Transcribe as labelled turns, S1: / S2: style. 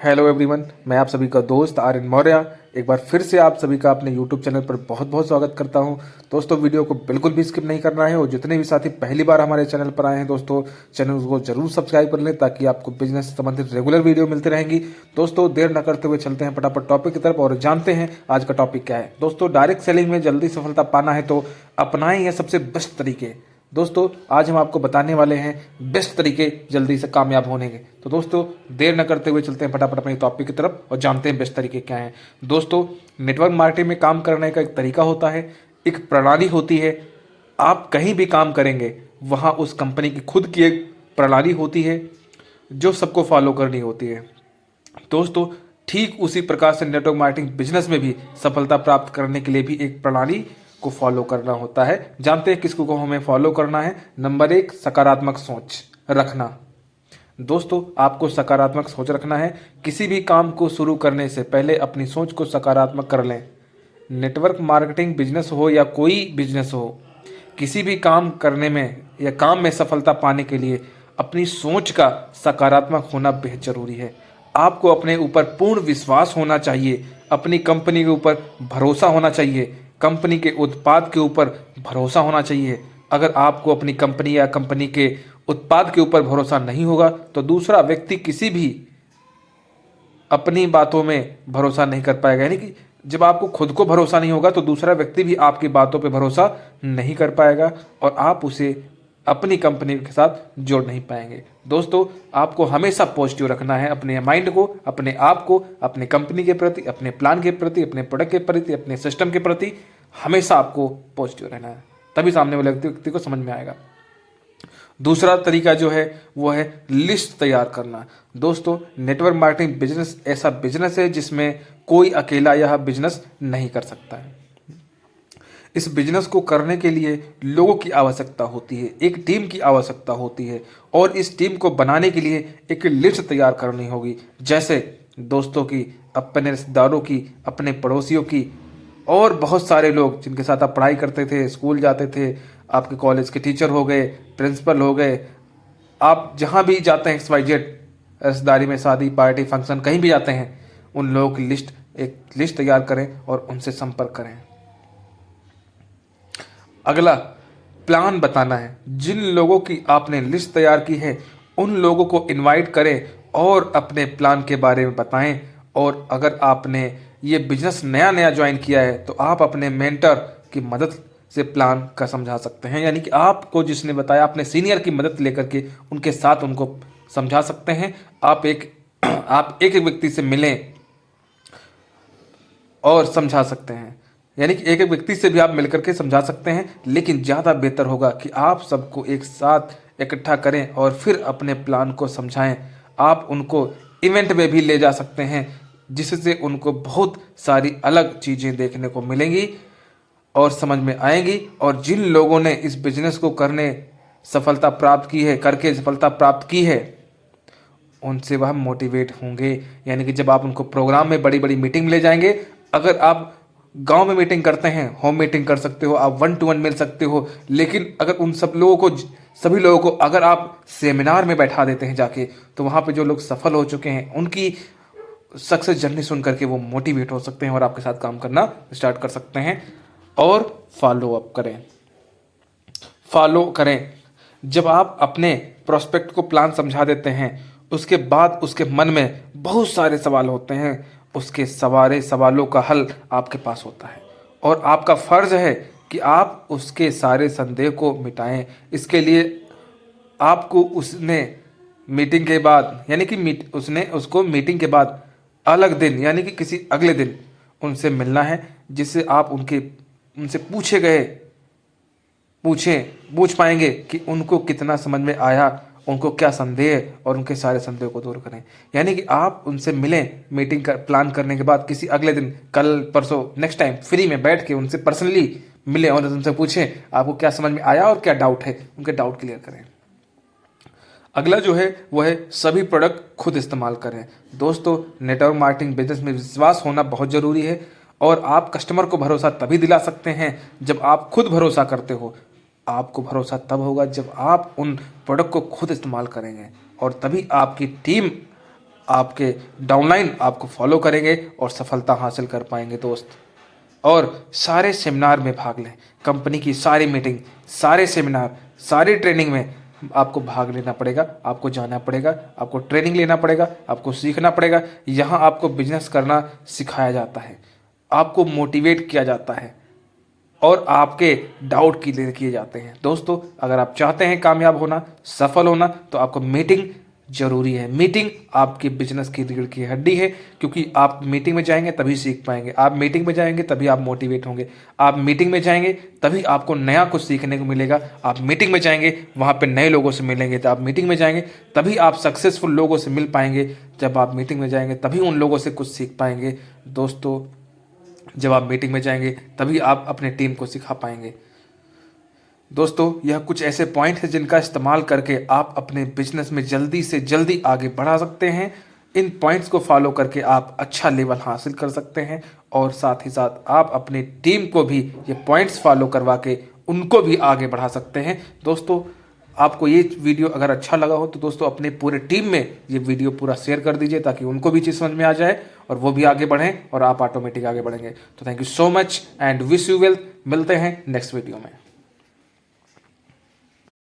S1: Hello everyone, मैं आप सभी का दोस्त आर्यन मौर्य एक बार फिर से आप सभी का अपने यूट्यूब चैनल पर बहुत बहुत स्वागत करता हूं। दोस्तों, वीडियो को बिल्कुल भी स्किप नहीं करना है और जितने भी साथी पहली बार हमारे चैनल पर आए हैं दोस्तों, चैनल को जरूर सब्सक्राइब कर लें ताकि आपको बिजनेस से संबंधित रेगुलर वीडियो मिलती रहेंगी। दोस्तों, देर न करते हुए चलते हैं फटाफट टॉपिक की तरफ और जानते हैं आज का टॉपिक क्या है। दोस्तों, डायरेक्ट सेलिंग में जल्दी सफलता पाना है तो अपनाएं ये सबसे बेस्ट तरीके। दोस्तों, आज हम आपको बताने वाले हैं बेस्ट तरीके जल्दी से कामयाब होने के। तो दोस्तों, देर न करते हुए चलते हैं फटाफट अपने टॉपिक की तरफ और जानते हैं बेस्ट तरीके क्या हैं। दोस्तों, नेटवर्क मार्केटिंग में काम करने का एक तरीका होता है, एक प्रणाली होती है। आप कहीं भी काम करेंगे वहाँ उस कंपनी की खुद की एक प्रणाली होती है जो सबको फॉलो करनी होती है। दोस्तों, ठीक उसी प्रकार से नेटवर्क मार्केटिंग बिजनेस में भी सफलता प्राप्त करने के लिए भी एक प्रणाली को फॉलो करना होता है। जानते हैं किसको को हमें फॉलो करना है। नंबर 1, सकारात्मक सोच रखना। दोस्तों, आपको सकारात्मक सोच रखना है। किसी भी काम को शुरू करने से पहले अपनी सोच को सकारात्मक कर लें। नेटवर्क मार्केटिंग बिजनेस हो या कोई बिजनेस हो, किसी भी काम करने में या काम में सफलता पाने के लिए अपनी सोच का सकारात्मक होना बेहद जरूरी है। आपको अपने ऊपर पूर्ण विश्वास होना चाहिए, अपनी कंपनी के ऊपर भरोसा होना चाहिए, कंपनी के उत्पाद के ऊपर भरोसा होना चाहिए। अगर आपको अपनी कंपनी या कंपनी के उत्पाद के ऊपर भरोसा नहीं होगा तो दूसरा व्यक्ति किसी भी अपनी बातों में भरोसा नहीं कर पाएगा। यानी कि जब आपको खुद को भरोसा नहीं होगा तो दूसरा व्यक्ति भी आपकी बातों पे भरोसा नहीं कर पाएगा और आप उसे अपनी कंपनी के साथ जोड़ नहीं पाएंगे। दोस्तों, आपको हमेशा पॉजिटिव रखना है अपने माइंड को, अपने आप को, अपने कंपनी के प्रति, अपने प्लान के प्रति, अपने प्रोडक्ट के प्रति, अपने सिस्टम के प्रति हमेशा आपको पॉजिटिव रहना है, तभी सामने वाले व्यक्ति को समझ में आएगा। दूसरा तरीका जो है वो है लिस्ट तैयार करना। दोस्तों, नेटवर्क मार्केटिंग बिजनेस ऐसा बिजनेस है जिसमें कोई अकेला यह बिजनेस नहीं कर सकता है। इस बिजनेस को करने के लिए लोगों की आवश्यकता होती है, एक टीम की आवश्यकता होती है और इस टीम को बनाने के लिए एक लिस्ट तैयार करनी होगी, जैसे दोस्तों की, अपने रिश्तेदारों की, अपने पड़ोसियों की और बहुत सारे लोग जिनके साथ आप पढ़ाई करते थे, स्कूल जाते थे, आपके कॉलेज के टीचर हो गए, प्रिंसिपल हो गए, आप जहाँ भी जाते हैं XYZ रिश्तेदारी में, शादी पार्टी फंक्शन कहीं भी जाते हैं, उन लोगों की एक लिस्ट तैयार करें और उनसे संपर्क करें। अगला, प्लान बताना है। जिन लोगों की आपने लिस्ट तैयार की है उन लोगों को इनवाइट करें और अपने प्लान के बारे में बताएं। और अगर आपने ये बिजनेस नया नया ज्वाइन किया है तो आप अपने मेंटर की मदद से प्लान का समझा सकते हैं। यानी कि आपको जिसने बताया अपने सीनियर की मदद लेकर के उनके साथ उनको समझा सकते हैं। आप एक व्यक्ति से मिलें और समझा सकते हैं। यानी कि एक एक व्यक्ति से भी आप मिलकर के समझा सकते हैं, लेकिन ज़्यादा बेहतर होगा कि आप सबको एक साथ इकट्ठा करें और फिर अपने प्लान को समझाएं। आप उनको इवेंट में भी ले जा सकते हैं जिससे उनको बहुत सारी अलग चीज़ें देखने को मिलेंगी और समझ में आएंगी। और जिन लोगों ने इस बिजनेस को सफलता प्राप्त की है उनसे वह मोटिवेट होंगे। यानी कि जब आप उनको प्रोग्राम में बड़ी बड़ी मीटिंग ले जाएंगे, अगर आप गांव में मीटिंग करते हैं, होम मीटिंग कर सकते हो, आप 1 to 1 मिल सकते हो, लेकिन अगर उन सभी लोगों को अगर आप सेमिनार में बैठा देते हैं जाके, तो वहाँ पे जो लोग सफल हो चुके हैं उनकी सक्सेस जर्नी सुन करके वो मोटिवेट हो सकते हैं और आपके साथ काम करना स्टार्ट कर सकते हैं। और फॉलो करें। जब आप अपने प्रोस्पेक्ट को प्लान समझा देते हैं उसके बाद उसके मन में बहुत सारे सवाल होते हैं, उसके सारे सवालों का हल आपके पास होता है और आपका फर्ज है कि आप उसके सारे संदेह को मिटाएं। इसके लिए आपको उसने मीटिंग के बाद, यानी कि उसने उसको मीटिंग के बाद अलग दिन यानी कि किसी अगले दिन उनसे मिलना है, जिससे आप उनसे पूछ पाएंगे कि उनको कितना समझ में आया, उनको क्या संदेह है और उनके सारे संदेह को दूर करें। यानी कि आप उनसे मिलें मीटिंग का प्लान करने के बाद, किसी अगले दिन, कल परसों, नेक्स्ट टाइम फ्री में बैठ के उनसे पर्सनली मिलें और उनसे पूछें आपको क्या समझ में आया और क्या डाउट है, उनके डाउट क्लियर करें। अगला जो है वो है सभी प्रोडक्ट खुद इस्तेमाल करें। दोस्तों, नेटवर्क मार्केटिंग बिजनेस में विश्वास होना बहुत ज़रूरी है और आप कस्टमर को भरोसा तभी दिला सकते हैं जब आप खुद भरोसा करते हो। आपको भरोसा तब होगा जब आप उन प्रोडक्ट को खुद इस्तेमाल करेंगे और तभी आपकी टीम आपके डाउनलाइन आपको फॉलो करेंगे और सफलता हासिल कर पाएंगे दोस्त। और सारे सेमिनार में भाग लें, कंपनी की सारी मीटिंग, सारे सेमिनार, सारी ट्रेनिंग में आपको भाग लेना पड़ेगा, आपको जाना पड़ेगा, आपको ट्रेनिंग लेना पड़ेगा, आपको सीखना पड़ेगा। यहाँ आपको बिजनेस करना सिखाया जाता है, आपको मोटिवेट किया जाता है और आपके डाउट क्लियर किए जाते हैं। दोस्तों अगर आप चाहते हैं कामयाब होना, सफल होना, तो आपको मीटिंग जरूरी है। मीटिंग आपके बिजनेस की रीढ़ की हड्डी है, क्योंकि आप मीटिंग में जाएंगे तभी सीख पाएंगे, आप मीटिंग में जाएंगे तभी आप मोटिवेट होंगे, आप मीटिंग में जाएंगे तभी आपको नया कुछ सीखने को मिलेगा, आप मीटिंग में जाएंगे वहाँ पे नए लोगों से मिलेंगे, तो आप मीटिंग में जाएंगे तभी आप सक्सेसफुल लोगों से मिल पाएंगे, जब आप मीटिंग में जाएंगे तभी उन लोगों से कुछ सीख पाएंगे। दोस्तों जब आप मीटिंग में जाएंगे तभी आप अपने टीम को सिखा पाएंगे। दोस्तों यह कुछ ऐसे पॉइंट हैं जिनका इस्तेमाल करके आप अपने बिजनेस में जल्दी से जल्दी आगे बढ़ा सकते हैं। इन पॉइंट्स को फॉलो करके आप अच्छा लेवल हासिल कर सकते हैं और साथ ही साथ आप अपनी टीम को भी ये पॉइंट्स फॉलो करवा के उनको भी आगे बढ़ा सकते हैं। दोस्तों आपको ये वीडियो अगर अच्छा लगा हो तो दोस्तों अपने पूरे टीम में ये वीडियो पूरा शेयर कर दीजिए, ताकि उनको भी चीज़ समझ में आ जाए और वो भी आगे बढ़ें और आप ऑटोमेटिक आगे बढ़ेंगे। तो thank you so much and wish you well. मिलते हैं नेक्स्ट वीडियो में।